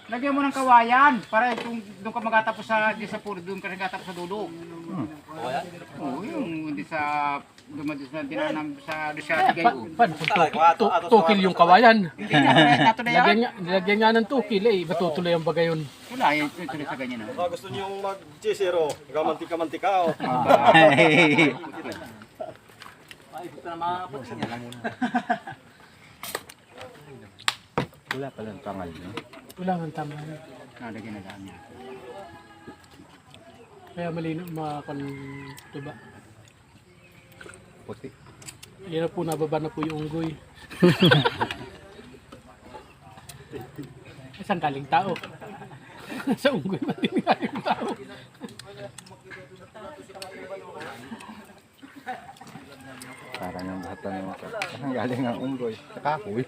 Lagyan mo ng kawayan para kung doon ka magatapos sa puro, doon ka nagatapos sa dulo. Kawayan? Oo, yung hindi sa dumadis na dinanam sa Luciati kayo. Paano? Tukil yung kawayan. Hindi na, nato na yan. Nilagyan nga ng tukil eh. Matutuloy ang bagay yun. Wala, yung tuloy sa ganyan. Baka gusto niyo mag-chisero, gamantika-mantika o. Ay, gusto na makapasin yan. Wala palang tangal niya. Wala nga tama. Nalagyan na daan niya. Kaya malino makakal tuba. Puti. Yan na po, nababa na po yung unggoy. Saan galing tao? Sa unggoy pa din galing tao. Parang ang lahat ng mga ang galing ng unggoy. Sa kahoy.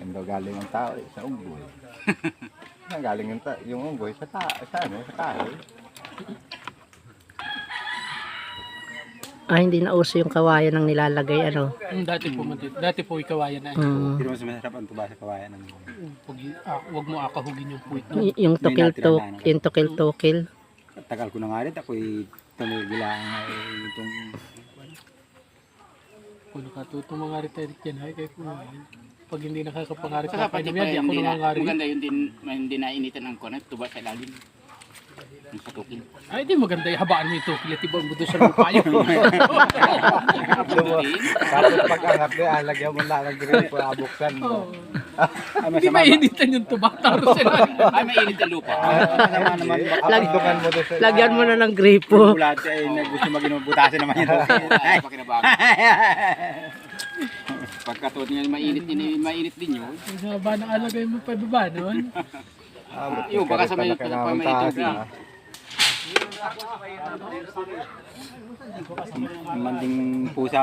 Yan daw galing ang tao sa unggoy. Ang galing yung unggoy sa kahoy. Ah, hindi na uso yung kawayan ang nilalagay, ano? Dati po ikawayan na. Hindi mo masarap ang tuba sa kawayan ng Huwag mo akahugin yung puwit. Yung tukil-tukil. tagal ko na nga rin. Ako'y tumigilang itong Kung nakatutong mga retire yan, ay kayo po. Pag hindi nakakapangarit Saka na pati kayo pa naman, di ako hindi na, nangangarit. maganda yun din, hindi na initan ng kuwan, tuba sa ilalim. Yung katukin. Ay, di maganda yung habaan mo ito. Kilatiban mo doon sa lupa yun. tapos pag-angat mo, lagyan mo lang ng grip, abuksan mo. Hindi mainitan yung tuba. Taro sila. Ay, mainit ang lupa. Masama naman, abuksan mo doon sa Lagyan mo na ng gripo. Bulat ay gusto mag-inubutasin naman yun. Ay, pakinabago. Pagkatuot niya, mainit din yun. Sa haba na alagay mo pa baba naman. Yung baka sa may mainit yung Manding pusa.